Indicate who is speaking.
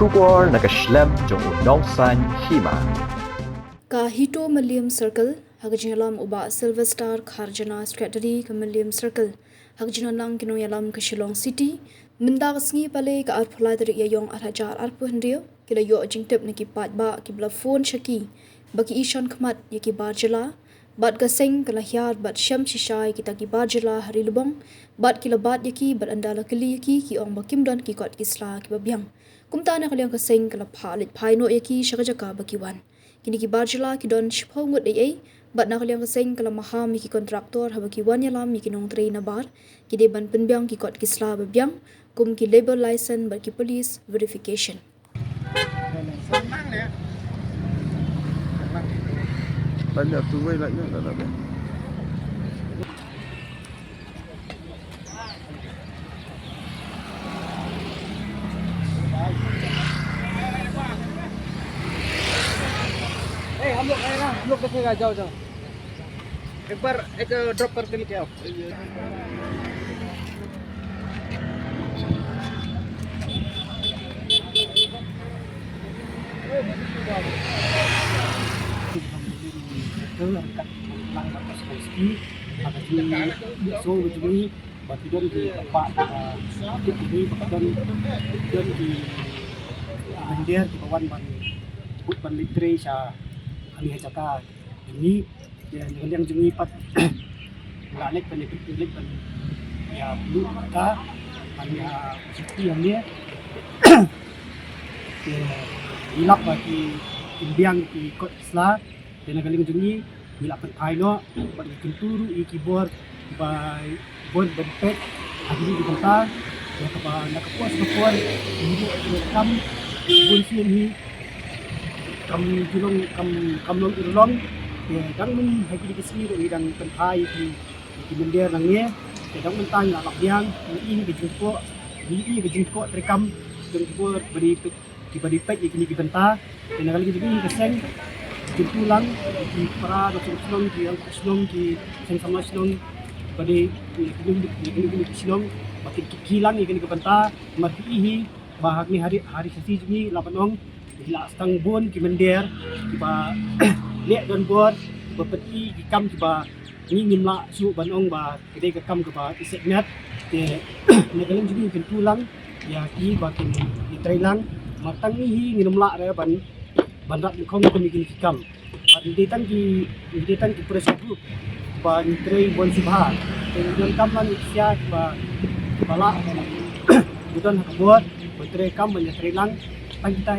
Speaker 1: Shubor nakaslem jong unongsan Hima.
Speaker 2: Ka Hito Mylliem Circle, Hagajinalam Uba Silver Star Kharjana Strategy ka Mylliem Circle, Hagajinalang Kinoyalam ka Shillong City, Mindag Sngi Pale ka Arpulai dari Yayong Arhajar Arpuhendio, kila yo jingtep ni kipat ba kibla phone shaki, bagi ishan kmat yaki bar Jylla, bat gaseng kala hiar bat syam shishai kita ki bar Jylla hari lubong, bat kila bat yaki bat andala kali yaki ki ong bakimdan ki kot kisla ki Biang. Kumtana kaliang kaseng kala palit paino yaki shakajaka bakiwan. Kini ki bar Jylla ki don shipau ngut ai bat na kaliang kaseng kala maham ki kontraktor habaki wan yalam ki nong train na bar ki de ban penbiang ki kot kisla Biang kum ki labor license bat ki police verification.
Speaker 3: Banyak tu banyak tak ada.
Speaker 4: हम लोग आए ना, हम लोग देखेगा, जाओ जाओ एक बार एक ड्रॉप करके लेके आओ. So begini, bagi dan di tempat ini dan di bandir di bawah ban sebut ban litre sa kami hajaka ini yang jumi pat lalek pelik ban ya lu ka hanya seperti yang dia hilap bagi Biang di kot Isla dan galing jumi hilap paino bagi kenturu i keyboard by board benpek hari di kota ya kepada nakapuas kapuan ini kam bunsi ini kam julong kam long irlong ya dang men hagi di sini do idang pentai di mendir nangnya ya dang mentang nak Biang ini bijingko rekam dan buat beri di pek ini di benta dan kali ini keseng tulang di para dokter Silong di yang Silong di sama Silong pada ini Silong makin kilang ini ke benta mati ini bahag ni hari sesi ni lapanong hila stang bon ki mendir ba lek don bor bepeti ki kam ba ni nimla su banong ba kedai ke kam ke ba iseknat te negaleng juga ken tulang ya ki ba ken di trailang matang ni nimla re bandat kong ko mikin kam ditan ki pressure group ba ni tray bon sibha te don kam lan isya ba bala budon buat tray kam ban trailang tang kita